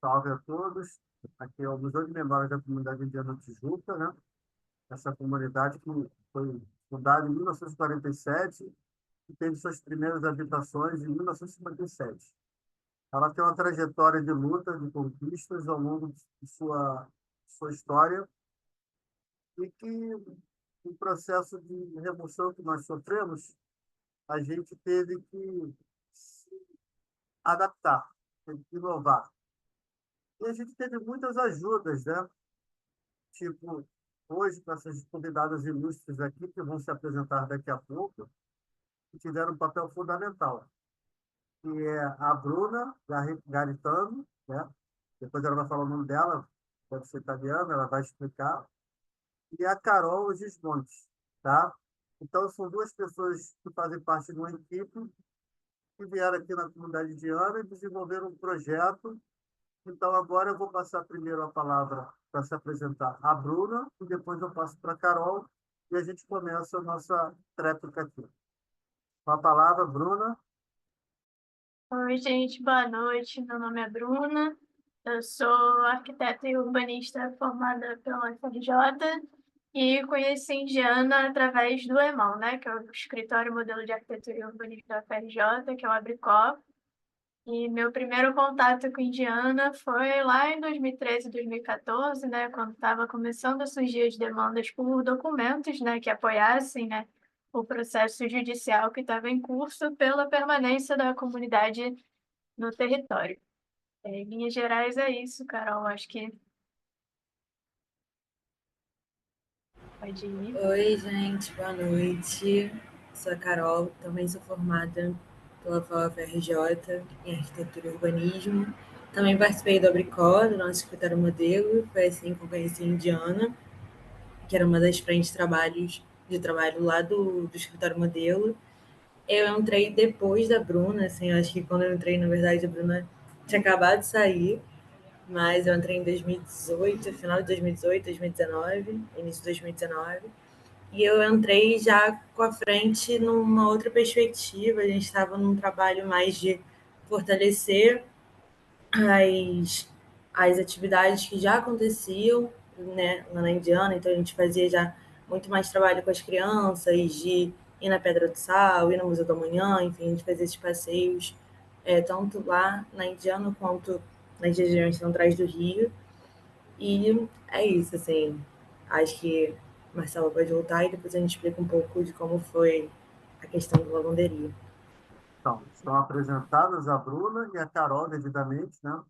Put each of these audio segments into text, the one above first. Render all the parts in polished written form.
Salve a todos. Aqui é o Museu de Memória da Comunidade Indiana Tijuca, né? Essa comunidade que foi fundada em 1947 e teve suas primeiras habitações em 1957. Ela tem uma trajetória de luta, de conquistas ao longo de sua história e que o processo de remoção que nós sofremos, a gente teve que se adaptar, teve que inovar. E a gente teve muitas ajudas, né? Tipo, hoje, com essas convidadas ilustres aqui, que vão se apresentar daqui a pouco, que tiveram um papel fundamental, que é a Bruna Garitano, né? Depois ela vai falar o nome dela, deve ser italiana, ela vai explicar, e a Carol Gismontes, tá? Então, são duas pessoas que fazem parte de uma equipe que vieram aqui na comunidade indiana e desenvolveram um projeto. Então, agora eu vou passar primeiro a palavra para se apresentar a Bruna, e depois eu passo para a Carol, e a gente começa a nossa tréplica aqui. Com a palavra, Bruna. Oi, gente, boa noite. Meu nome é Bruna, eu sou arquiteta e urbanista formada pela UFRJ e conheci Indiana através do EMAL, né, que é o Escritório Modelo de Arquitetura e Urbanismo da UFRJ, que é o ABRICOP. E meu primeiro contato com Indiana foi lá em 2013, 2014, né, quando estava começando a surgir as demandas por documentos, né, que apoiassem, né, o processo judicial que estava em curso pela permanência da comunidade no território. Em linhas gerais é isso, Carol. Acho que pode ir. Oi, gente, boa noite. Sou a Carol, também sou formada pela UFRJ em Arquitetura e Urbanismo. Também participei do Abricó, do nosso escritório modelo. Foi assim que eu conheci a Indiana, que era uma das frentes de trabalho lá do escritório modelo. Eu entrei depois da Bruna, assim, acho que quando eu entrei, na verdade, a Bruna tinha acabado de sair, mas eu entrei em 2018, final de 2018, 2019, início de 2019. E eu entrei já com a frente numa outra perspectiva. A gente estava num trabalho mais de fortalecer as, as atividades que já aconteciam, né, lá na Indiana. Então a gente fazia já muito mais trabalho com as crianças, de ir na Pedra do Sal, ir no Museu da Manhã, enfim, a gente fazia esses passeios, tanto lá na Indiana quanto nas regiões centrais do Rio. E é isso, assim. Acho que Marcela pode voltar e depois a gente explica um pouco de como foi a questão da lavanderia. Então, estão apresentadas a Bruna e a Carol, devidamente, né?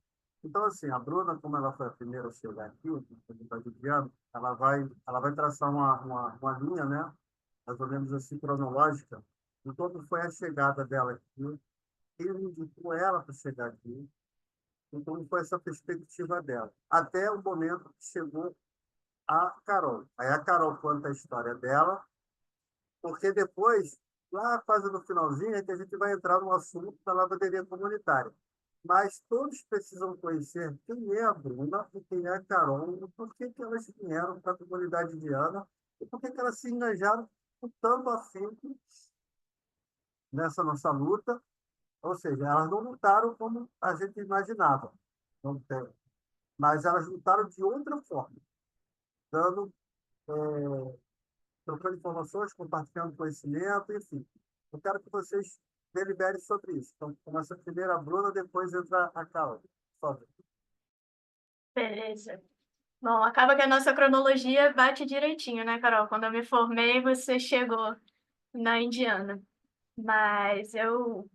Então, assim, a Bruna, como ela foi a primeira a chegar aqui, na comunidade indiana, ela vai traçar uma linha, né? Mais ou menos assim, cronológica, de como foi a chegada dela aqui, quem indicou ela para chegar aqui, então foi essa perspectiva dela. Até o momento que chegou a Carol. Aí a Carol conta a história dela, porque depois, lá quase no finalzinho, é que a gente vai entrar no assunto da lavanderia comunitária. Mas todos precisam conhecer quem é a Bruna e quem é a Carol, e por que, que elas vieram para a comunidade indiana e por que, que elas se engajaram com tanto afinco nessa nossa luta. Ou seja, elas não lutaram como a gente imaginava, não tem, mas elas lutaram de outra forma, dando trocando informações, compartilhando conhecimento, enfim. Eu quero que vocês deliberem sobre isso. Então, começa primeiro a Bruna, depois entra a Carol. Por favor. Beleza. Bom, acaba que a nossa cronologia bate direitinho, né, Carol? Quando eu me formei, você chegou na Indiana. Mas eu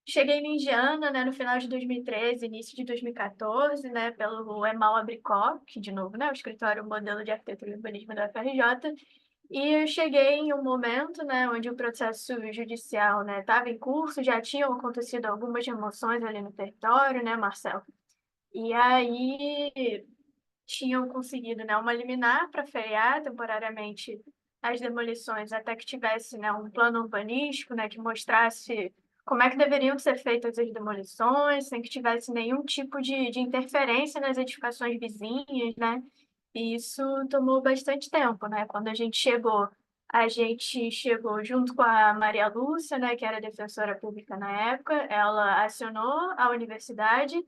cheguei na Indiana, né, no final de 2013, início de 2014, né, pelo EMAL Abricó, que, de novo, né, o Escritório Modelo de Arquitetura e Urbanismo da UFRJ. E eu cheguei em um momento, né, onde o processo judicial, né, estava em curso, já tinham acontecido algumas remoções ali no território, né, Marcelo? E aí tinham conseguido, né, uma liminar para frear temporariamente as demolições até que tivesse, né, um plano urbanístico, né, que mostrasse como é que deveriam ser feitas as demolições, sem que tivesse nenhum tipo de interferência nas edificações vizinhas, né? E isso tomou bastante tempo, né? Quando a gente chegou junto com a Maria Lúcia, né, que era defensora pública na época, ela acionou a universidade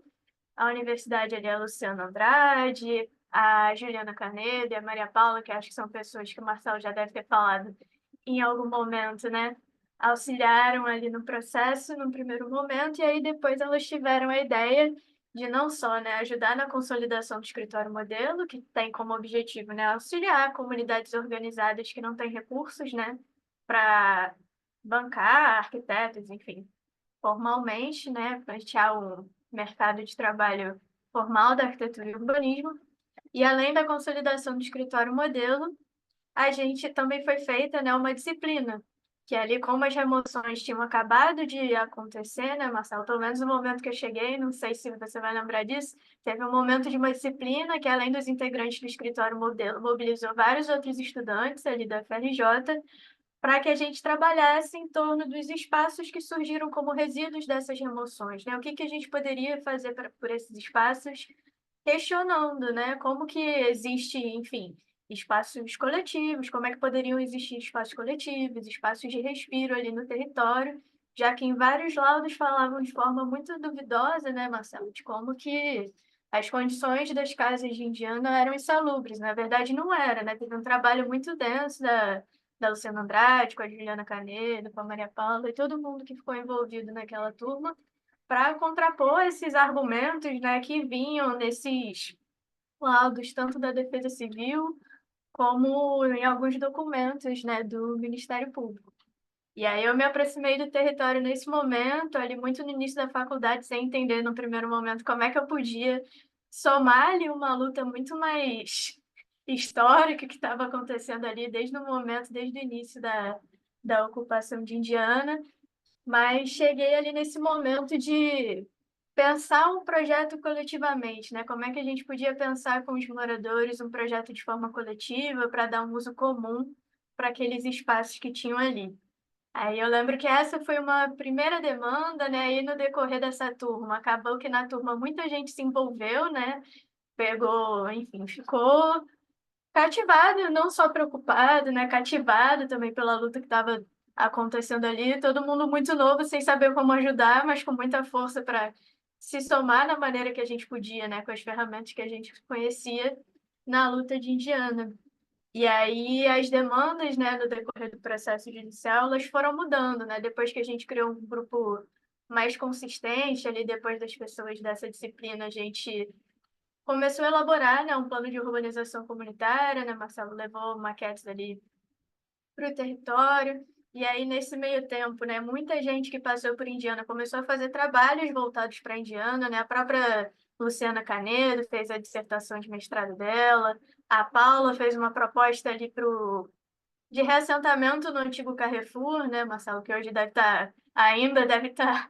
a universidade ali, a Luciana Andrade, a Juliana Canedo e a Maria Paula, que acho que são pessoas que o Marcelo já deve ter falado em algum momento, né? Auxiliaram ali no processo, no primeiro momento, e aí depois elas tiveram a ideia de não só, né, ajudar na consolidação do escritório modelo, que tem como objetivo, né, auxiliar comunidades organizadas que não têm recursos, né, para bancar arquitetos, enfim, formalmente, né, pleitear o mercado de trabalho formal da arquitetura e urbanismo. E além da consolidação do escritório modelo, a gente também foi feita, né, uma disciplina, que é ali como as remoções tinham acabado de acontecer, né, Marcelo? Pelo menos no momento que eu cheguei, não sei se você vai lembrar disso, teve um momento de uma disciplina que, além dos integrantes do escritório modelo, mobilizou vários outros estudantes ali da FRJ para que a gente trabalhasse em torno dos espaços que surgiram como resíduos dessas remoções, né? O que que a gente poderia fazer por esses espaços, questionando, né? Como que existe, enfim, espaços coletivos, como é que poderiam existir espaços coletivos, espaços de respiro ali no território, já que em vários laudos falavam de forma muito duvidosa, né, Marcelo, de como que as condições das casas de Indiana eram insalubres. Na verdade, não era, né? Teve um trabalho muito denso da Luciana Andrade, com a Juliana Canedo, com a Maria Paula e todo mundo que ficou envolvido naquela turma, para contrapor esses argumentos, né, que vinham nesses laudos, tanto da Defesa Civil, como em alguns documentos, né, do Ministério Público. E aí eu me aproximei do território nesse momento, ali muito no início da faculdade, sem entender no primeiro momento como é que eu podia somar ali uma luta muito mais histórica que estava acontecendo ali desde o momento, desde o início da ocupação de Indiana, mas cheguei ali nesse momento de pensar um projeto coletivamente, né? Como é que a gente podia pensar com os moradores um projeto de forma coletiva para dar um uso comum para aqueles espaços que tinham ali. Aí eu lembro que essa foi uma primeira demanda, né? E no decorrer dessa turma, acabou que na turma muita gente se envolveu, né? Pegou, enfim, ficou cativado, não só preocupado, né? Cativado também pela luta que estava acontecendo ali. Todo mundo muito novo, sem saber como ajudar, mas com muita força para se somar da maneira que a gente podia, né? Com as ferramentas que a gente conhecia na luta de Indiana. E aí as demandas, né, no decorrer do processo judicial, elas foram mudando, né? Depois que a gente criou um grupo mais consistente, ali depois das pessoas dessa disciplina, a gente começou a elaborar, né, um plano de urbanização comunitária, né? Marcelo levou maquetes ali para o território. E aí, nesse meio tempo, né, muita gente que passou por Indiana começou a fazer trabalhos voltados para Indiana, né? A própria Luciana Canedo fez a dissertação de mestrado dela, a Paula fez uma proposta ali de reassentamento no antigo Carrefour, né, Marcelo, que hoje ainda deve estar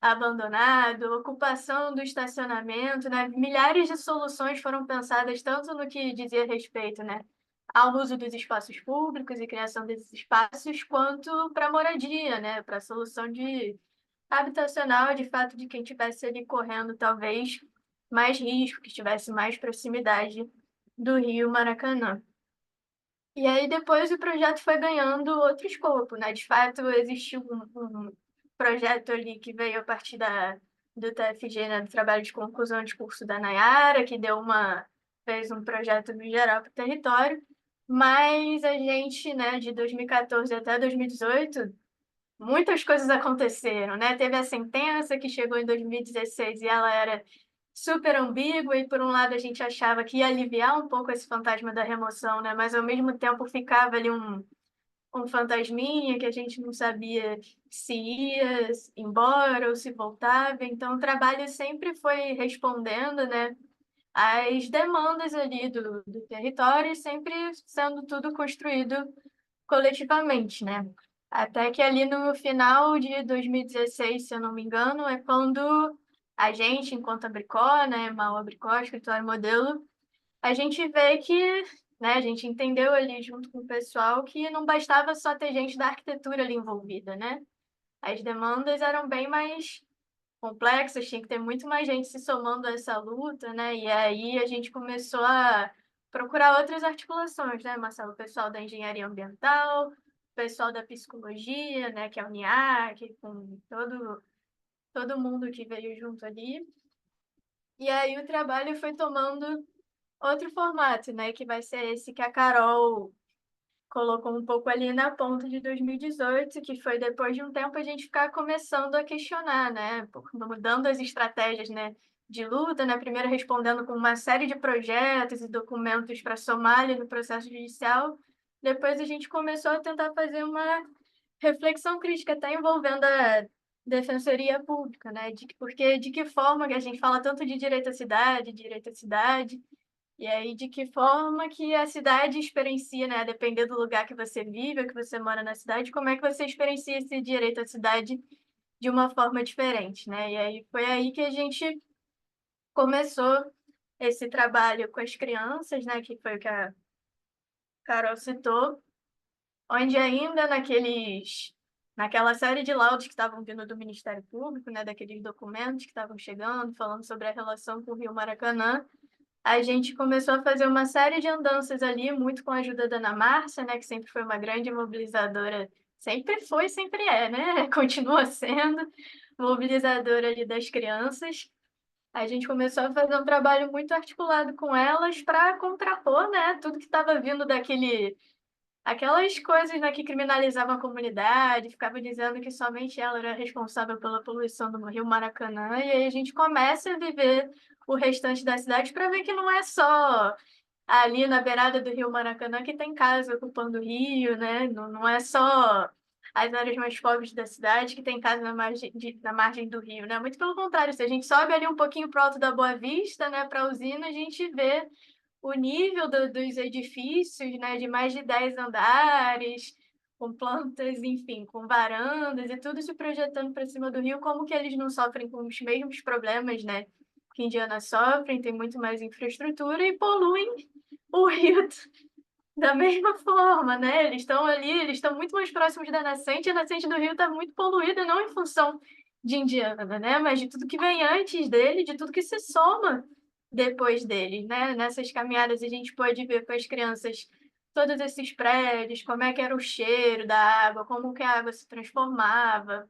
abandonado, ocupação do estacionamento, né? Milhares de soluções foram pensadas tanto no que dizia respeito, né, ao uso dos espaços públicos e criação desses espaços, quanto para moradia, né, para a solução de habitacional, de fato, de quem estivesse ali correndo talvez mais risco, que estivesse mais proximidade do Rio Maracanã. E aí depois o projeto foi ganhando outro escopo, né? De fato, existiu um projeto ali que veio a partir do TFG, né? Do trabalho de conclusão de curso da Nayara, que fez um projeto no geral para o território, mas a gente, né, de 2014 até 2018, muitas coisas aconteceram, né? Teve a sentença que chegou em 2016 e ela era super ambígua e por um lado a gente achava que ia aliviar um pouco esse fantasma da remoção, né? Mas ao mesmo tempo ficava ali um fantasminha que a gente não sabia se ia embora ou se voltava. Então o trabalho sempre foi respondendo, né, às demandas ali do território e sempre sendo tudo construído coletivamente, né? Até que ali no final de 2016, se eu não me engano, é quando a gente, enquanto Abricó, né, Mal Abricó, escritório modelo, a gente vê que, né, a gente entendeu ali junto com o pessoal que não bastava só ter gente da arquitetura ali envolvida, né? As demandas eram bem mais complexas, tinha que ter muito mais gente se somando a essa luta, né? E aí a gente começou a procurar outras articulações, né, Marcelo? O pessoal da engenharia ambiental, o pessoal da psicologia, né, que é o NIAC, com todo mundo que veio junto ali. E aí o trabalho foi tomando outro formato, né? Que vai ser esse que a Carol colocou um pouco ali na ponta de 2018, que foi depois de um tempo a gente ficar começando a questionar, né? Mudando as estratégias, né? De luta, né? Primeiro respondendo com uma série de projetos e documentos para somar ali no processo judicial. Depois a gente começou a tentar fazer uma reflexão crítica, até envolvendo a Defensoria Pública, né? Porque de que forma que a gente fala tanto de direito à cidade, e aí de que forma que a cidade experiencia, né? A depender do lugar que você vive, ou que você mora na cidade, como é que você experiencia esse direito à cidade de uma forma diferente, né? E aí foi aí que a gente começou esse trabalho com as crianças, né? Que foi o que a Carol citou, onde ainda naquela série de laudos que estavam vindo do Ministério Público, né, daqueles documentos que estavam chegando, falando sobre a relação com o Rio Maracanã, a gente começou a fazer uma série de andanças ali, muito com a ajuda da Ana Márcia, né, que sempre foi uma grande mobilizadora, sempre foi, sempre é, né, continua sendo mobilizadora ali das crianças. A gente começou a fazer um trabalho muito articulado com elas para contrapor, né, tudo que estava vindo aquelas coisas, né, que criminalizavam a comunidade, ficavam dizendo que somente ela era responsável pela poluição do Rio Maracanã, e aí a gente começa a viver o restante da cidade para ver que não é só ali na beirada do Rio Maracanã que tem casa ocupando o rio, né? Não, não é só as áreas mais pobres da cidade que tem casa na margem do rio, né? Muito pelo contrário, se a gente sobe ali um pouquinho pro alto da Boa Vista, né, para a usina, a gente vê o nível dos edifícios, né, de mais de 10 andares, com plantas, enfim, com varandas e tudo se projetando para cima do rio, como que eles não sofrem com os mesmos problemas, né, que Indiana sofrem, tem muito mais infraestrutura e poluem o rio da mesma forma, né? Eles estão ali, eles estão muito mais próximos da nascente, e a nascente do rio está muito poluída, não em função de Indiana, né? Mas de tudo que vem antes dele, de tudo que se soma depois dele, né? Nessas caminhadas a gente pode ver com as crianças todos esses prédios, como é que era o cheiro da água, como que a água se transformava,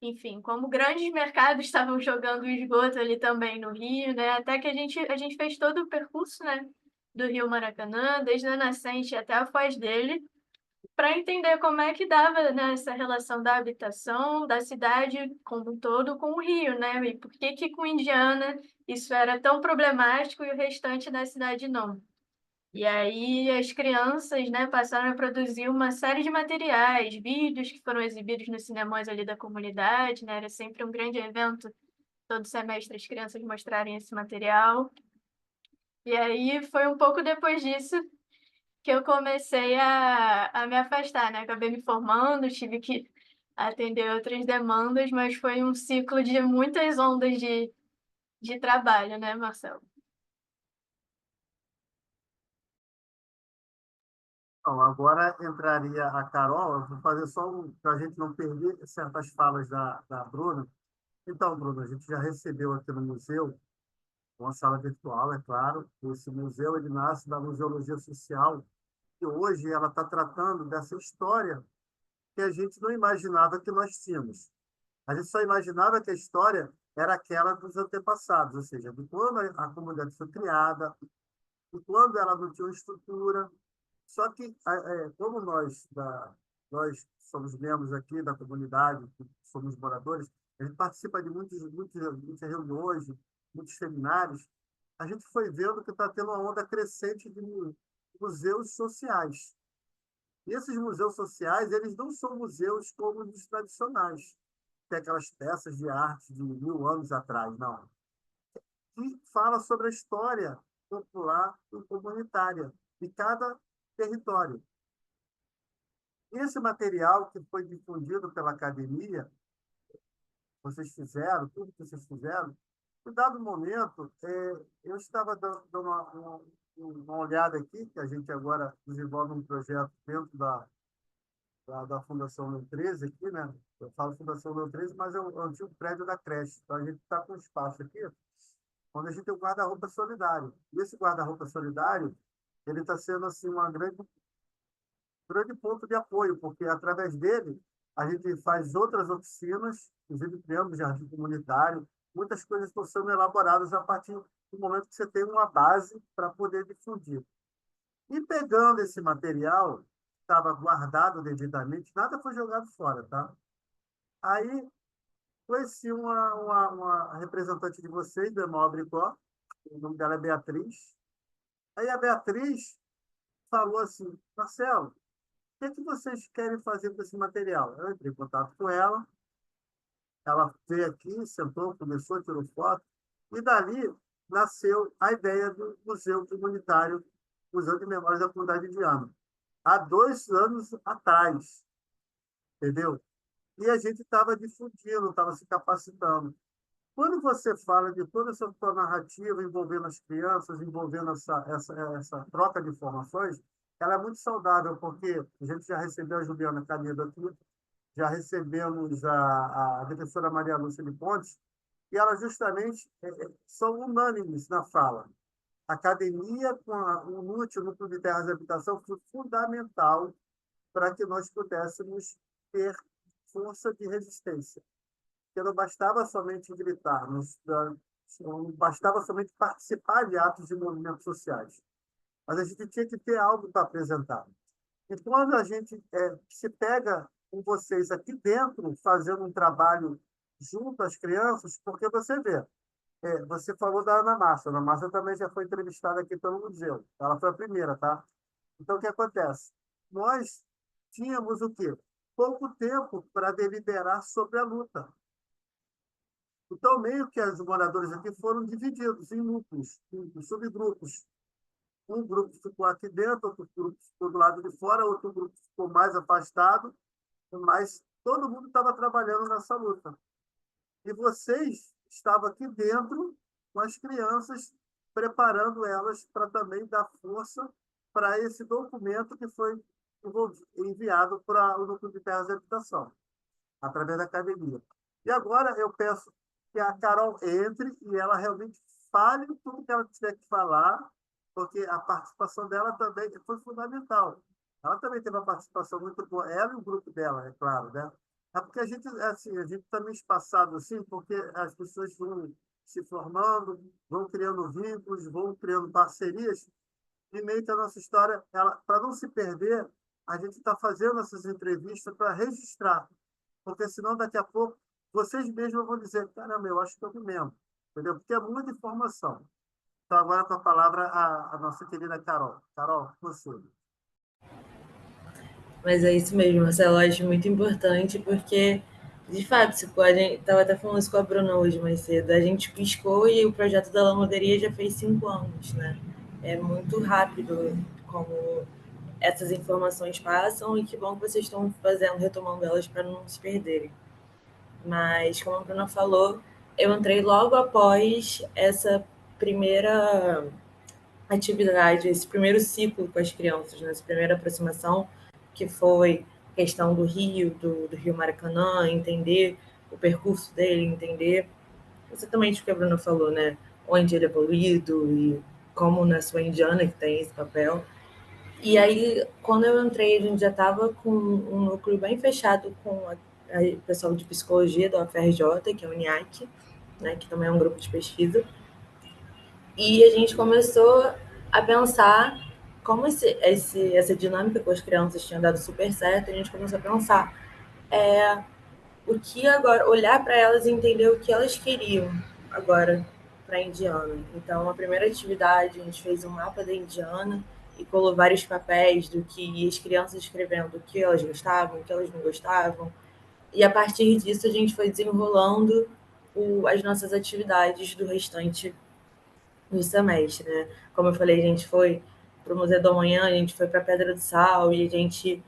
enfim, como grandes mercados estavam jogando o esgoto ali também no rio, né? Até que a gente fez todo o percurso, né, do Rio Maracanã, desde a nascente até a foz dele, para entender como é que dava, né, essa relação da habitação, da cidade como um todo com o rio, né? E por que que com Indiana isso era tão problemático e o restante da cidade não. E aí as crianças, né, passaram a produzir uma série de materiais, vídeos que foram exibidos nos cinemas ali da comunidade, né? Era sempre um grande evento, todo semestre as crianças mostrarem esse material. E aí foi um pouco depois disso que eu comecei a me afastar, né? Acabei me formando, tive que atender outras demandas, mas foi um ciclo de muitas ondas de trabalho, né, Marcelo? Então, agora entraria a Carol, eu vou fazer só para a gente não perder certas falas da Bruna. Então, Bruna, a gente já recebeu aqui no museu uma sala virtual, é claro. Esse museu ele nasce da museologia social e hoje ela está tratando dessa história que a gente não imaginava que nós tínhamos. A gente só imaginava que a história era aquela dos antepassados, ou seja, de quando a comunidade foi criada, de quando ela não tinha uma estrutura. Só que, como nós somos membros aqui da comunidade, somos moradores, a gente participa de muitas reuniões, muitos seminários, a gente foi vendo que está tendo uma onda crescente de museus sociais. E esses museus sociais, eles não são museus como os tradicionais, que é aquelas peças de arte de 1000 anos atrás, não. Que fala sobre a história popular e comunitária de cada território. Esse material que foi difundido pela academia, vocês fizeram, tudo que vocês fizeram, em dado momento, eu estava dando uma olhada aqui, que a gente agora desenvolve um projeto dentro da Fundação Leo 13 aqui, né? Eu falo Fundação Leo 13, mas é o antigo prédio da creche. Então, a gente está com um espaço aqui, onde a gente tem o guarda-roupa solidário. E esse guarda-roupa solidário, ele está sendo assim, uma grande ponto de apoio, porque através dele a gente faz outras oficinas, inclusive criamos jardim comunitário, muitas coisas estão sendo elaboradas a partir do momento que você tem uma base para poder difundir. E pegando esse material, que estava guardado devidamente, nada foi jogado fora, tá? Aí conheci uma representante de vocês, do Emaó Bricó, o nome dela é Beatriz. Aí a Beatriz falou assim, Marcelo, o que é que vocês querem fazer com esse material? Eu entrei em contato com ela veio aqui, sentou, começou, tirou foto, e dali nasceu a ideia do Museu Comunitário, Museu de Memórias da Comunidade Indiana, há 2 anos atrás, entendeu? E a gente estava difundindo, estava se capacitando. Quando você fala de toda essa tua narrativa envolvendo as crianças, envolvendo essa troca de informações, ela é muito saudável, porque a gente já recebeu a Juliana Canedo aqui, já recebemos a professora Maria Lúcia de Pontes, e elas justamente são unânimes na fala. A academia com o NUT, o Núcleo de Terras de Habitação, foi fundamental para que nós pudéssemos ter força de resistência. Porque não bastava somente gritar, não bastava somente participar de atos de movimentos sociais, mas a gente tinha que ter algo para apresentar. E quando a gente se pega com vocês aqui dentro, fazendo um trabalho junto às crianças, porque você vê, você falou da Ana Márcia. A Ana Márcia também já foi entrevistada aqui pelo museu. Ela foi a primeira, tá? Então, o que acontece? Nós tínhamos o quê? Pouco tempo para deliberar sobre a luta. Então, meio que os moradores aqui foram divididos em núcleos, em subgrupos. Um grupo ficou aqui dentro, outro grupo ficou do lado de fora, outro grupo ficou mais afastado, mas todo mundo estava trabalhando nessa luta. E vocês estavam aqui dentro com as crianças, preparando elas para também dar força para esse documento que foi enviado para o Núcleo de Terras de Habitação, através da academia. E agora eu peço que a Carol entre e ela realmente fale tudo que ela tiver que falar, porque a participação dela também foi fundamental. Ela também teve uma participação muito boa, ela e o grupo dela, é claro, né? É porque a gente está meio espaçado assim, porque as pessoas vão se formando, vão criando vínculos, vão criando parcerias, e meio que a nossa história, para não se perder, a gente está fazendo essas entrevistas para registrar, porque senão daqui a pouco vocês mesmos vão dizer, caramba, eu acho que eu me lembro, entendeu? Porque é muita informação. Então, agora com a palavra a nossa querida Carol. Carol, você. Mas é isso mesmo, Marcelo, eu acho muito importante, porque, de fato, se pode, estava até falando isso com a Bruna hoje mais cedo, a gente piscou e o projeto da lavanderia já fez 5 anos, né? É muito rápido como essas informações passam e que bom que vocês estão fazendo, retomando elas para não se perderem. Mas, como a Bruna falou, eu entrei logo após essa primeira atividade, esse primeiro ciclo com as crianças, né? Essa primeira aproximação, que foi a questão do Rio Maracanã, entender o percurso dele, entender exatamente o que a Bruna falou, né? Onde ele é poluído e como na sua indiana que tem esse papel. E aí, quando eu entrei, a gente já estava com um núcleo bem fechado com o pessoal de psicologia da UFRJ, que é o UNIAC, né, que também é um grupo de pesquisa. E a gente começou a pensar como essa dinâmica com as crianças tinha dado super certo, a gente começou a pensar o que agora, olhar para elas e entender o que elas queriam agora para a Indiana. Então, a primeira atividade, a gente fez um mapa da Indiana e colou vários papéis do que as crianças escrevendo o que elas gostavam, o que elas não gostavam. E a partir disso, a gente foi desenrolando as nossas atividades do restante do semestre, né? Como eu falei, a gente foi para o Museu do Amanhã, a gente foi para a Pedra do Sal e a gente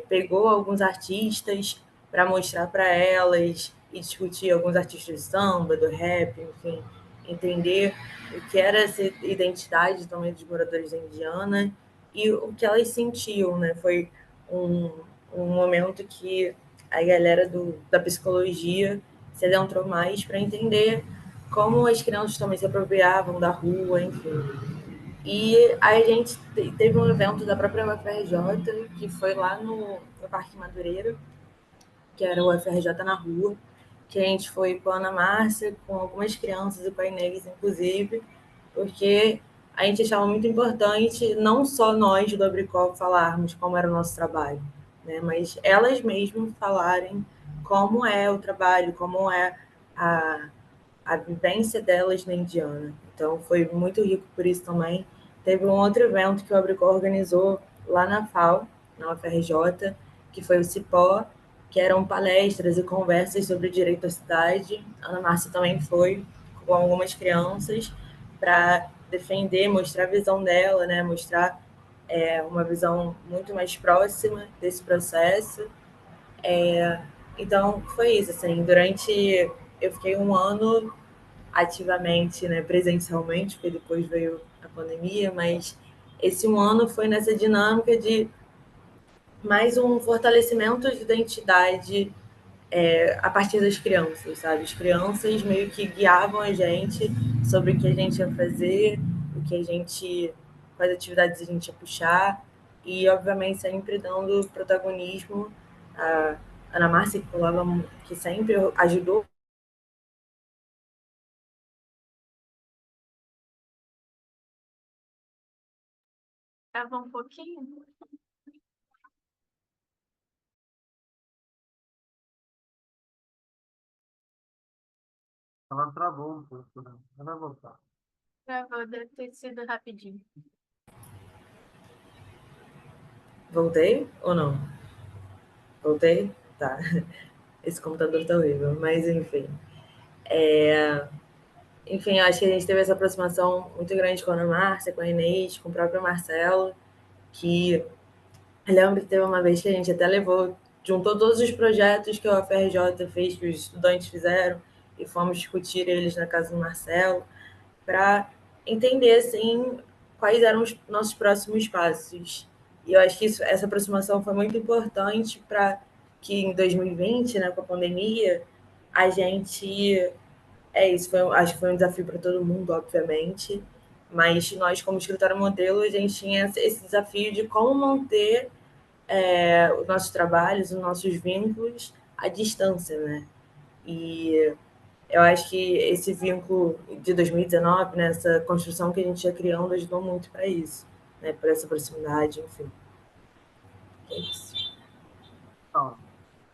pegou alguns artistas para mostrar para elas e discutir alguns artistas de samba, do rap, enfim, entender o que era essa identidade também dos moradores da Indiana e o que elas sentiam, né? Foi um momento que a galera da psicologia se adentrou mais para entender como as crianças também se apropriavam da rua, enfim. E aí a gente teve um evento da própria UFRJ, que foi lá no Parque Madureira, que era o UFRJ na rua, que a gente foi com a Ana Márcia, com algumas crianças e painéis, inclusive, porque a gente achava muito importante não só nós do Abricó falarmos como era o nosso trabalho, né, mas elas mesmas falarem como é o trabalho, como é a, a vivência delas na Indiana. Então, foi muito rico por isso também. Teve um outro evento que o Abricó organizou lá na FAO, na UFRJ, que foi o Cipó, que eram palestras e conversas sobre direito à cidade. A Ana Márcia também foi com algumas crianças para defender, mostrar a visão dela, né? Mostrar uma visão muito mais próxima desse processo. Então, foi isso. Assim, eu fiquei um ano ativamente, né, presencialmente, porque depois veio a pandemia, mas esse um ano foi nessa dinâmica de mais um fortalecimento de identidade a partir das crianças, sabe? As crianças meio que guiavam a gente sobre o que a gente ia fazer, o que a gente, quais atividades a gente ia puxar, e obviamente sempre dando protagonismo a Ana Márcia, que falava, que sempre ajudou. Tava um pouquinho. Ela travou um pouco, né? Ela vai voltar. Travou, deve ter sido rapidinho. Voltei ou não? Voltei? Tá. Esse computador tá horrível, mas enfim. Enfim, eu acho que a gente teve essa aproximação muito grande com a Ana Márcia, com a Inês, com o próprio Marcelo, que eu lembro que teve uma vez que a gente até juntou todos os projetos que a UFRJ fez, que os estudantes fizeram, e fomos discutir eles na casa do Marcelo, para entender, assim, quais eram os nossos próximos passos. E eu acho que essa aproximação foi muito importante para que em 2020, né, com a pandemia, a gente isso, acho que foi um desafio para todo mundo, obviamente, mas nós, como escritório modelo, a gente tinha esse desafio de como manter os nossos trabalhos, os nossos vínculos à distância, né? E eu acho que esse vínculo de 2019, né, essa construção que a gente ia criando, ajudou muito para isso, né? Por essa proximidade, enfim. É isso. Então,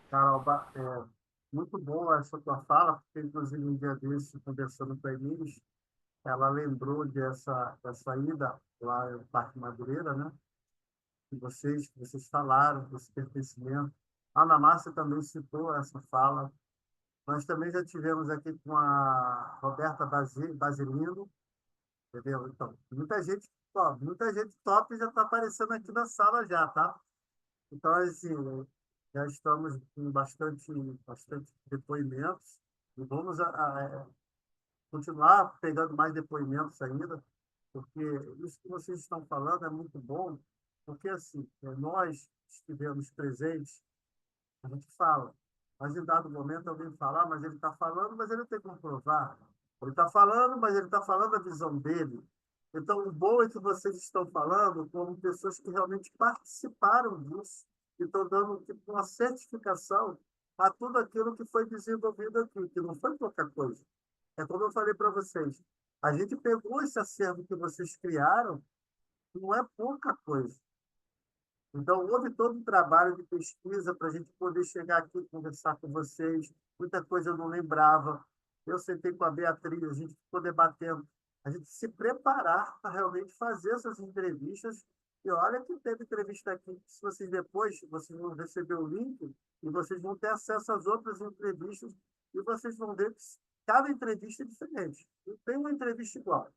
Carol, muito boa essa tua fala, porque, inclusive, um dia desse, conversando com a Elis, ela lembrou dessa ida lá no Parque Madureira, né? Que vocês falaram desse pertencimento. A Ana Márcia também citou essa fala. Nós também já tivemos aqui com a Roberta Basilino, entendeu? Então, muita gente top já está aparecendo aqui na sala já, tá? Então, assim, já estamos com bastante depoimentos e vamos continuar pegando mais depoimentos ainda, porque isso que vocês estão falando é muito bom, porque, assim, nós estivemos presentes, a gente fala, mas em dado momento alguém fala, mas ele está falando, mas ele não tem como provar. Ele está falando, mas ele está falando a visão dele. Então, o bom é que vocês estão falando como pessoas que realmente participaram disso e estão dando tipo, uma certificação a tudo aquilo que foi desenvolvido aqui, que não foi pouca coisa. É como eu falei para vocês, a gente pegou esse acervo que vocês criaram, não é pouca coisa. Então, houve todo um trabalho de pesquisa para a gente poder chegar aqui e conversar com vocês. Muita coisa eu não lembrava. Eu sentei com a Beatriz, a gente ficou debatendo, a gente se preparar para realmente fazer essas entrevistas. E olha que teve entrevista aqui, se vocês vão receber o link e vocês vão ter acesso às outras entrevistas e vocês vão ver que cada entrevista é diferente. Não tem uma entrevista igual.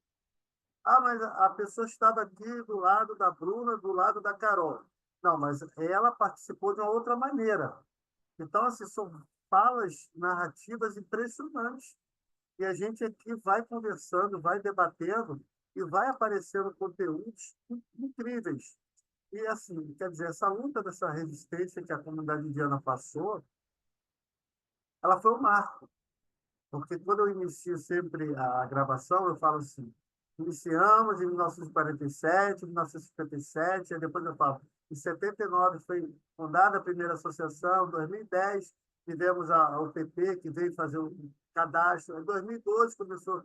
Ah, mas a pessoa estava aqui do lado da Bruna, do lado da Carol. Não, mas ela participou de uma outra maneira. Então, assim, são falas narrativas impressionantes. E a gente aqui vai conversando, vai debatendo e vai aparecendo conteúdos incríveis. E, assim, quer dizer, essa luta dessa resistência que a comunidade indiana passou, ela foi um marco. Porque quando eu inicio sempre a gravação, eu falo assim, iniciamos em 1947, 1957, aí depois eu falo, em 79 foi fundada a primeira associação, 2010 tivemos a UPP, que veio fazer um cadastro, em 2012 começou.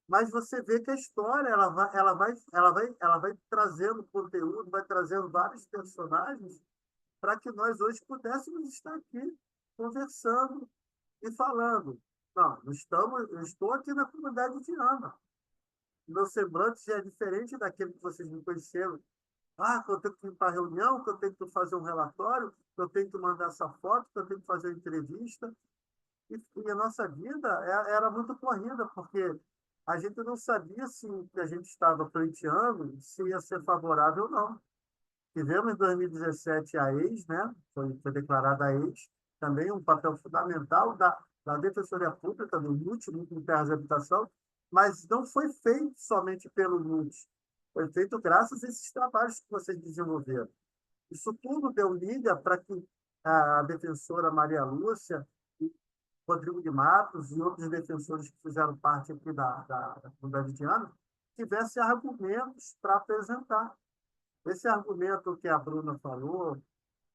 Mas você vê que a história ela vai trazendo conteúdo, vai trazendo vários personagens para que nós hoje pudéssemos estar aqui conversando e falando. Não, eu estou aqui na comunidade de Ana. Meu semblante já é diferente daquele que vocês me conheceram. Ah, que eu tenho que ir para a reunião, que eu tenho que fazer um relatório, que eu tenho que mandar essa foto, que eu tenho que fazer uma entrevista. E a nossa vida era muito corrida, porque a gente não sabia se o que a gente estava pleiteando se ia ser favorável ou não. Tivemos em 2017 a ex, né? Foi declarada a ex, também um papel fundamental da Defensoria Pública, do NUT, Núcleo de Terras de Habitação, mas não foi feito somente pelo NUT, foi feito graças a esses trabalhos que vocês desenvolveram. Isso tudo deu liga para que a defensora Maria Lúcia, Rodrigo de Matos e outros defensores que fizeram parte aqui da comunidade de Ana tivessem argumentos para apresentar. Esse argumento que a Bruna falou,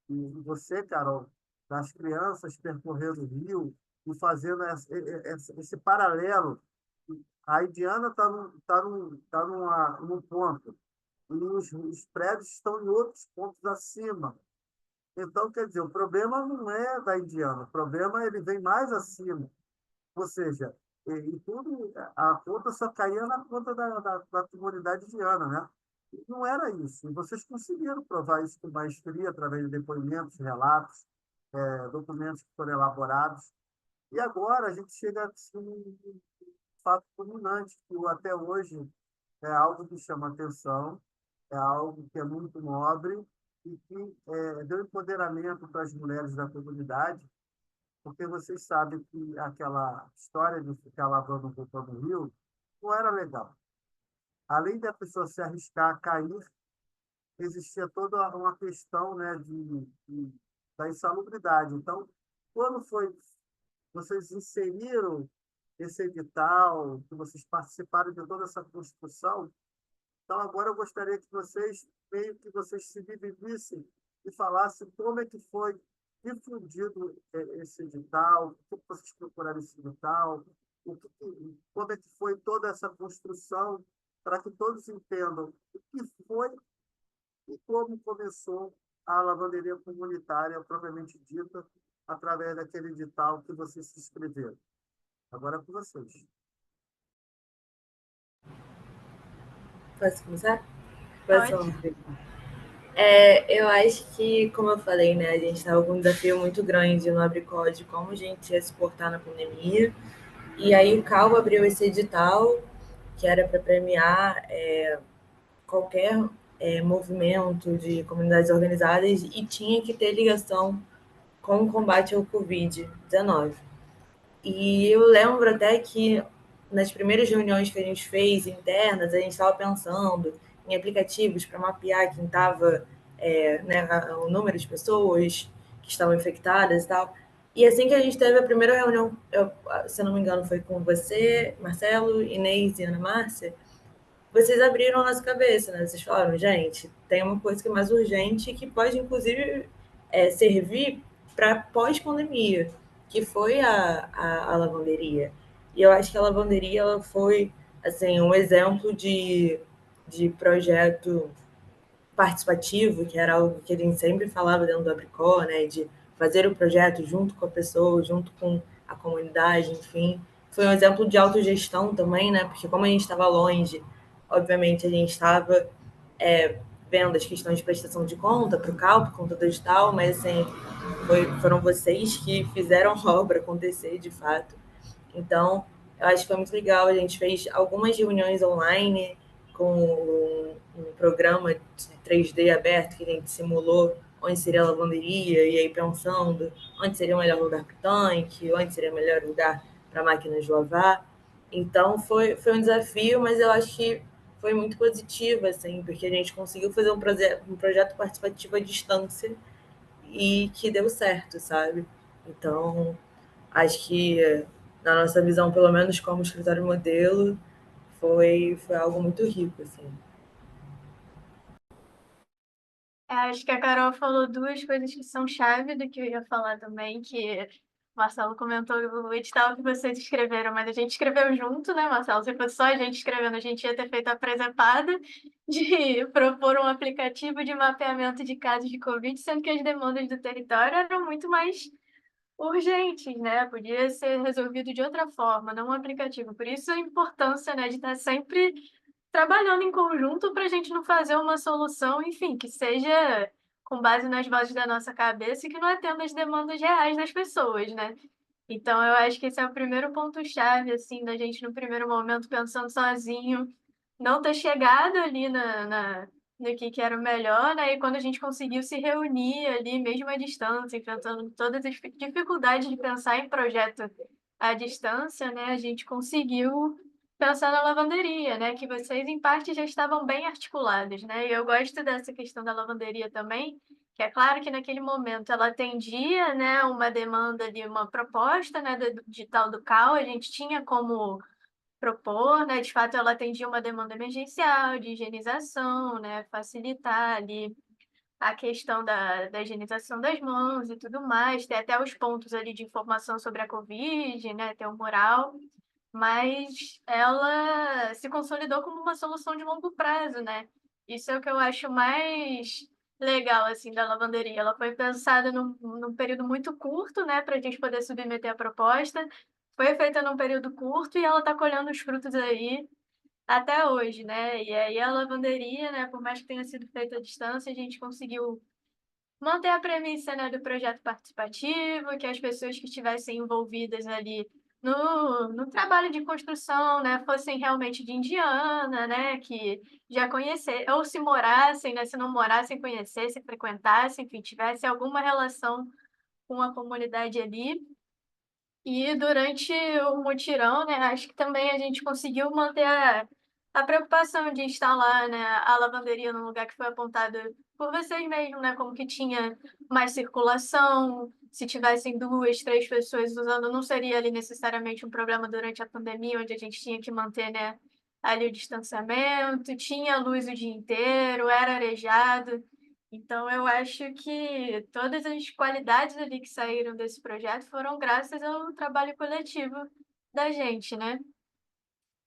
e você, Carol, das crianças percorrendo o rio e fazendo esse paralelo. A Indiana num ponto, e os prédios estão em outros pontos acima. Então, quer dizer, o problema não é da Indiana, o problema ele vem mais acima. Ou seja, e tudo, a conta só caía na conta da comunidade indiana, né? E não era isso. E vocês conseguiram provar isso com maestria através de depoimentos, relatos, documentos que foram elaborados. E agora a gente chega assim, um fato culminante, que até hoje é algo que chama atenção, é algo que é muito nobre e que deu empoderamento para as mulheres da comunidade, porque vocês sabem que aquela história de ficar lavando o roupa no rio não era legal. Além da pessoa se arriscar a cair, existia toda uma questão, né, da insalubridade. Então, quando vocês inseriram esse edital, que vocês participaram de toda essa construção, então agora eu gostaria que vocês se dividissem e falassem como é que foi difundido esse edital, o que vocês procuraram esse edital, como é que foi toda essa construção, para que todos entendam o que foi e como começou a lavanderia comunitária, propriamente dita, através daquele edital que vocês se inscreveram. Agora é com vocês. Posso começar? Pode. Eu acho que, como eu falei, né, a gente estava com um desafio muito grande no Abricode, como a gente ia se portar na pandemia. E aí o Calvo abriu esse edital, que era para premiar qualquer movimento de comunidades organizadas e tinha que ter ligação com o combate ao Covid-19. E eu lembro até que nas primeiras reuniões que a gente fez internas, a gente estava pensando em aplicativos para mapear quem estava, né, o número de pessoas que estavam infectadas e tal. E assim que a gente teve a primeira reunião, se não me engano, foi com você, Marcelo, Inês e Ana Márcia, vocês abriram a nossa cabeça, né? Vocês falaram, gente, tem uma coisa que é mais urgente que pode, inclusive, servir para pós-pandemia, que foi a lavanderia. E eu acho que a lavanderia ela foi assim, um exemplo de projeto participativo, que era algo que a gente sempre falava dentro do Abricó, né? De fazer o projeto junto com a pessoa, junto com a comunidade, enfim. Foi um exemplo de autogestão também, né? Porque como a gente estava longe, obviamente a gente estava vendo as questões de prestação de conta para o CAL, por conta do digital, mas assim, foram vocês que fizeram a obra acontecer de fato. Então, eu acho que foi muito legal. A gente fez algumas reuniões online com um programa 3D aberto que a gente simulou onde seria a lavanderia, e aí pensando onde seria o melhor lugar para o tanque, onde seria o melhor lugar para a máquina de lavar. Então, foi um desafio, mas eu acho que foi muito positivo, assim, porque a gente conseguiu fazer um projeto participativo à distância e que deu certo, sabe? Então, acho que, na nossa visão, pelo menos como escritório modelo, foi algo muito rico, assim. Acho que a Carol falou duas coisas que são chave do que eu ia falar também, que o Marcelo comentou o edital que vocês escreveram, mas a gente escreveu junto, né, Marcelo? Se fosse só a gente escrevendo, a gente ia ter feito a presepada de propor um aplicativo de mapeamento de casos de Covid, sendo que as demandas do território eram muito mais urgentes, né? Podia ser resolvido de outra forma, não um aplicativo. Por isso a importância, né, de estar sempre trabalhando em conjunto para a gente não fazer uma solução, enfim, que seja com base nas vozes da nossa cabeça e que não atenda às demandas reais das pessoas, né? Então, eu acho que esse é o primeiro ponto-chave, assim, da gente, no primeiro momento, pensando sozinho, não ter chegado ali no que era o melhor, né? E quando a gente conseguiu se reunir ali, mesmo à distância, enfrentando todas as dificuldades de pensar em projeto à distância, né? A gente conseguiu pensar na lavanderia, né? Que vocês, em parte, já estavam bem articulados, né? E eu gosto dessa questão da lavanderia também, que é claro que naquele momento ela atendia, né, uma demanda ali, uma proposta, né, de tal do CAL, a gente tinha como propor, né, de fato ela atendia uma demanda emergencial de higienização, né, facilitar ali a questão da higienização das mãos e tudo mais, tem até os pontos ali de informação sobre a Covid, né, tem o mural, mas ela se consolidou como uma solução de longo prazo, né? Isso é o que eu acho mais legal, assim, da lavanderia. Ela foi pensada num período muito curto, né, para a gente poder submeter a proposta. Foi feita num período curto e ela está colhendo os frutos aí até hoje, né? E aí a lavanderia, né, por mais que tenha sido feita à distância, a gente conseguiu manter a premissa, né, do projeto participativo, que as pessoas que estivessem envolvidas ali no trabalho de construção, né, fossem realmente de Indiana, né, que já conhecer, ou se morassem, né, se não morassem, conhecessem, frequentassem, enfim, tivesse alguma relação com a comunidade ali. E durante o mutirão, né, acho que também a gente conseguiu manter a preocupação de instalar, né, a lavanderia num lugar que foi apontado por vocês mesmos, né, como que tinha mais circulação, se tivessem duas, três pessoas usando, não seria ali necessariamente um problema durante a pandemia, onde a gente tinha que manter, né, ali o distanciamento, tinha luz o dia inteiro, era arejado. Então, eu acho que todas as qualidades ali que saíram desse projeto foram graças ao trabalho coletivo da gente, né?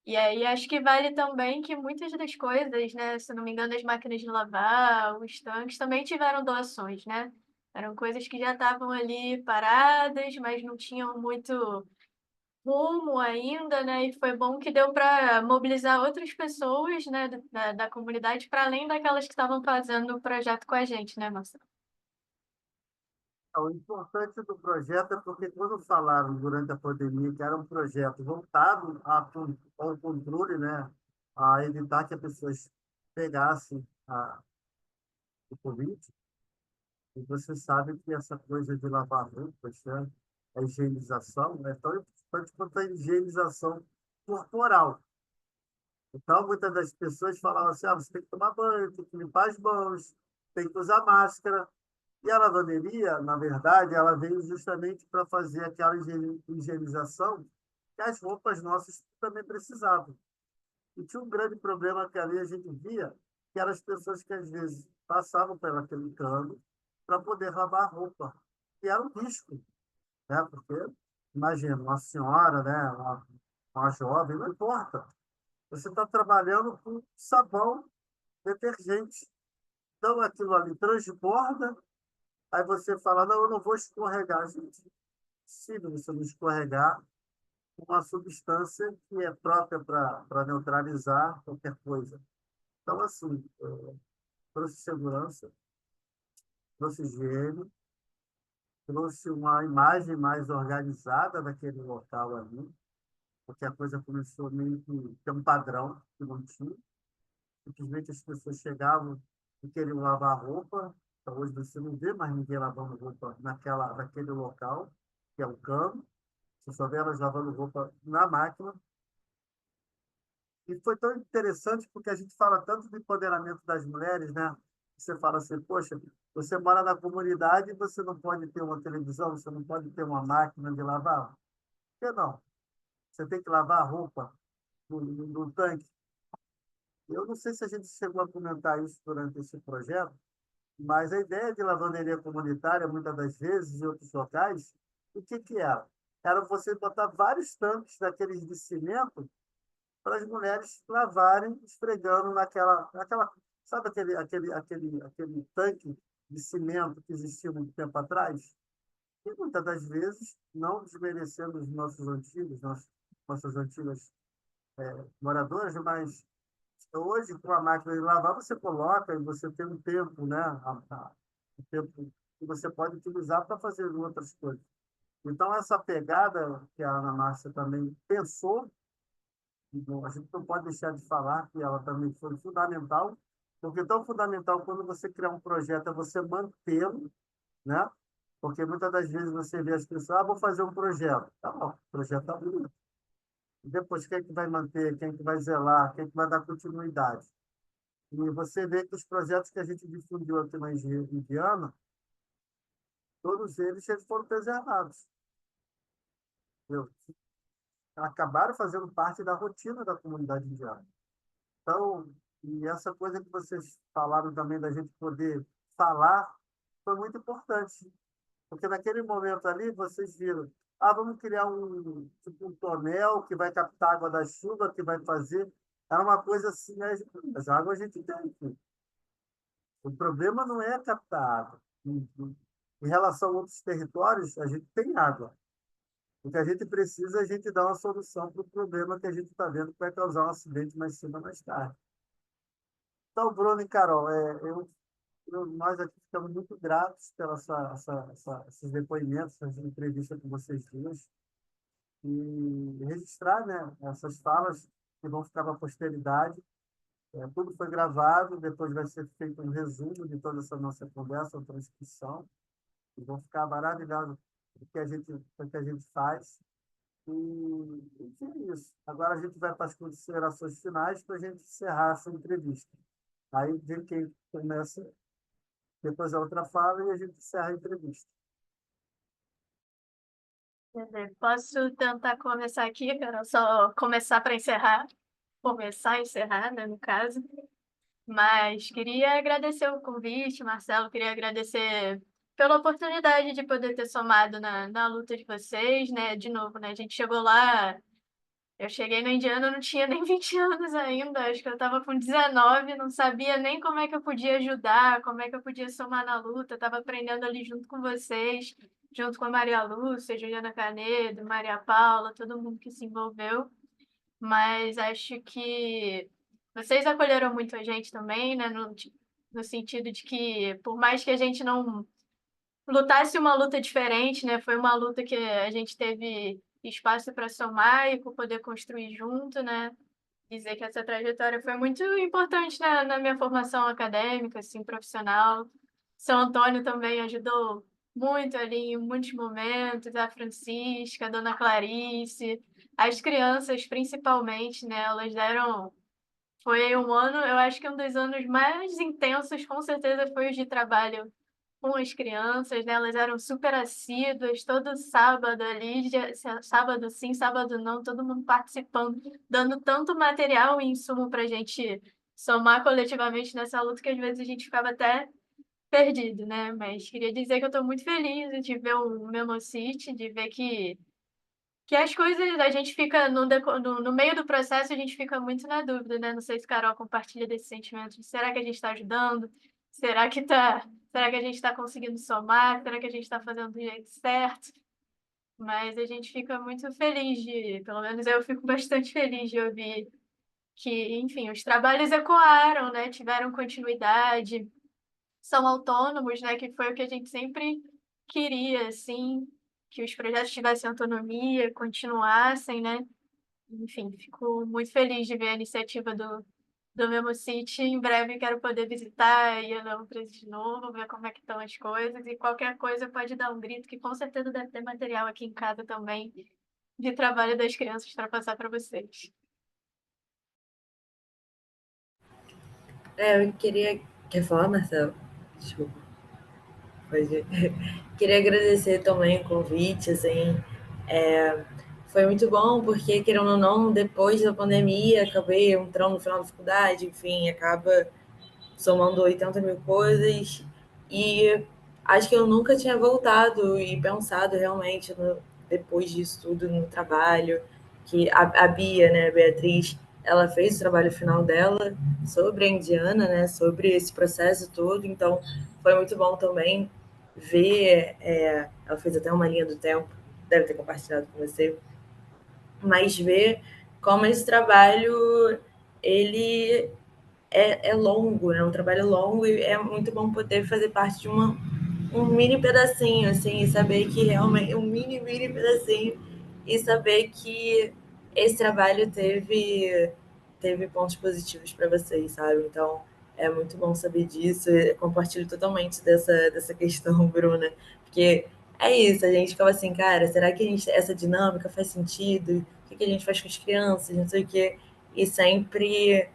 E aí acho que vale também que muitas das coisas, né, se não me engano, as máquinas de lavar, os tanques também tiveram doações, né? Eram coisas que já estavam ali paradas, mas não tinham muito rumo ainda, né? E foi bom que deu para mobilizar outras pessoas, né, da comunidade, para além daquelas que estavam fazendo o projeto com a gente, né, Marcelo? O importante do projeto é porque quando falaram durante a pandemia que era um projeto voltado ao controle, né, a evitar que as pessoas pegassem o Covid, e você sabe que essa coisa de lavar roupas, né, a higienização é tão importante quanto a higienização corporal. Então, muitas das pessoas falavam assim, você tem que tomar banho, tem que limpar as mãos, tem que usar máscara. E a lavanderia, na verdade, ela veio justamente para fazer aquela higienização que as roupas nossas também precisavam. E tinha um grande problema que ali a gente via, que eram as pessoas que às vezes passavam pelo aquele cano para poder lavar a roupa. E era um risco, né? Porque, imagina, uma senhora, né? Uma jovem, não importa. Você está trabalhando com sabão, detergente. Então, aquilo ali transborda. Aí você fala, não, eu não vou escorregar, gente. Se você não escorregar, uma substância que é própria para neutralizar qualquer coisa. Então, assim, trouxe segurança, trouxe higiene, trouxe uma imagem mais organizada daquele local ali, porque a coisa começou meio que ter um padrão que não tinha. Simplesmente as pessoas chegavam e queriam lavar roupa. Então, hoje você não vê mais ninguém lavando roupa naquele local, que é o cano. Você só vê elas lavando roupa na máquina. E foi tão interessante porque a gente fala tanto do empoderamento das mulheres, né? Você fala assim, poxa, você mora na comunidade e você não pode ter uma televisão, você não pode ter uma máquina de lavar. Por que não? Você tem que lavar a roupa no tanque. Eu não sei se a gente chegou a comentar isso durante esse projeto, Mas a ideia de lavanderia comunitária, muitas das vezes, em outros locais, o que que era? Era você botar vários tanques daqueles de cimento para as mulheres lavarem, esfregando naquela, sabe aquele tanque de cimento que existia muito tempo atrás? E muitas das vezes, não desmerecendo os nossos antigos, nossas antigas moradoras, mas hoje, com a máquina de lavar, você coloca e você tem um tempo, né? O tempo que você pode utilizar para fazer outras coisas. Então, essa pegada que a Ana Márcia também pensou, a gente não pode deixar de falar que ela também foi fundamental, porque é tão fundamental quando você criar um projeto é você mantê-lo, né? Porque muitas das vezes você vê as pessoas, vou fazer um projeto. Tá bom, o projeto está bonito. E depois, quem é que vai manter, quem é que vai zelar, quem é que vai dar continuidade? E você vê que os projetos que a gente difundiu aqui na Indiana, todos eles foram preservados. Entendeu? Acabaram fazendo parte da rotina da comunidade indiana. Então, e essa coisa que vocês falaram também da gente poder falar foi muito importante, porque naquele momento ali vocês viram, vamos criar tipo um tonel que vai captar a água da chuva, que vai fazer. Era uma coisa assim, né? Mas água a gente tem aqui. O problema não é captar água. Em relação a outros territórios, a gente tem água. O que a gente precisa é a gente dar uma solução para o problema que a gente está vendo que vai causar um acidente mais cedo ou mais tarde. Então, Bruno e Carol, nós aqui ficamos muito gratos pelos esses depoimentos, essas entrevistas com vocês duas, e registrar, né, essas falas que vão ficar para a posteridade. Tudo foi gravado, depois vai ser feito um resumo de toda essa nossa conversa, uma transcrição, e vão ficar maravilhosos o que a gente faz. E, enfim, é isso. Agora a gente vai para as considerações finais para a gente encerrar essa entrevista. Aí vem quem começa, depois a outra fala e a gente encerra a entrevista. Posso tentar começar aqui, cara? Só começar para encerrar. Começar a encerrar, né, no caso. Mas queria agradecer o convite, Marcelo. Queria agradecer pela oportunidade de poder ter somado na luta de vocês, né? De novo, né? A gente chegou lá. Eu cheguei no Indiana, eu não tinha nem 20 anos ainda, acho que eu estava com 19, não sabia nem como é que eu podia ajudar, como é que eu podia somar na luta, estava aprendendo ali junto com vocês, junto com a Maria Lúcia, Juliana Canedo, Maria Paula, todo mundo que se envolveu, mas acho que vocês acolheram muito a gente também, né, no sentido de que, por mais que a gente não lutasse uma luta diferente, né? Foi uma luta que a gente teve espaço para somar e para poder construir junto, né? Dizer que essa trajetória foi muito importante na minha formação acadêmica, assim, profissional. São Antônio também ajudou muito ali em muitos momentos, a Francisca, a Dona Clarice, as crianças principalmente, né? Elas deram. Foi um ano, eu acho que um dos anos mais intensos, com certeza, foi o de trabalho com as crianças, né? Elas eram super assíduas, todo sábado ali, sábado sim, sábado não, todo mundo participando, dando tanto material e insumo para a gente somar coletivamente nessa luta que às vezes a gente ficava até perdido, né? Mas queria dizer que eu estou muito feliz de ver o Memocity, de ver que as coisas, a gente fica no meio do processo, a gente fica muito na dúvida, né? Não sei se Carol compartilha desse sentimento de será que a gente está ajudando? Será que tá, será que a gente está conseguindo somar? Será que a gente está fazendo do jeito certo? Mas a gente fica muito feliz pelo menos eu fico bastante feliz de ouvir que, enfim, os trabalhos ecoaram, né? Tiveram continuidade, são autônomos, né? Que foi o que a gente sempre queria, assim, que os projetos tivessem autonomia, continuassem, né? Enfim, fico muito feliz de ver a iniciativa do Memocity. Em breve quero poder visitar e ir na empresa de novo, ver como é que estão as coisas. E qualquer coisa pode dar um grito, que com certeza deve ter material aqui em casa também de trabalho das crianças para passar para vocês. Eu queria. Quer falar, Marcelo? Desculpa. Pode. Queria agradecer também o convite, assim. Foi muito bom, porque, querendo ou não, depois da pandemia, acabei entrando no final da faculdade, enfim, acaba somando 80 mil coisas. E acho que eu nunca tinha voltado e pensado realmente depois disso tudo no trabalho, que a Bia, né, a Beatriz, ela fez o trabalho final dela sobre a Indiana, né, sobre esse processo todo, então foi muito bom também ver, ela fez até uma linha do tempo, deve ter compartilhado com você, mas ver como esse trabalho, ele é longo, né, um trabalho longo e é muito bom poder fazer parte de um mini pedacinho, assim, e saber que realmente, um mini pedacinho, e saber que esse trabalho teve pontos positivos para vocês, sabe? Então, é muito bom saber disso. Eu compartilho totalmente dessa questão, Bruna, porque é isso, a gente ficava assim, cara, será que essa dinâmica faz sentido? O que a gente faz com as crianças? Não sei o quê. E sempre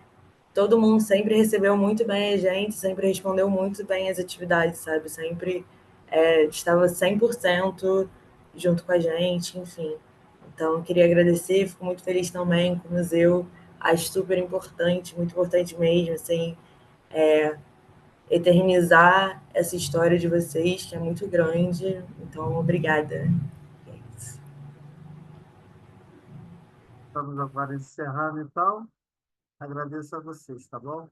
todo mundo sempre recebeu muito bem a gente, sempre respondeu muito bem as atividades, sabe? Sempre estava 100% junto com a gente, enfim. Então, eu queria agradecer, fico muito feliz também com o museu, acho super importante, muito importante mesmo, assim, eternizar essa história de vocês, que é muito grande. Então, obrigada. É isso. Estamos agora encerrando, então. Agradeço a vocês, tá bom?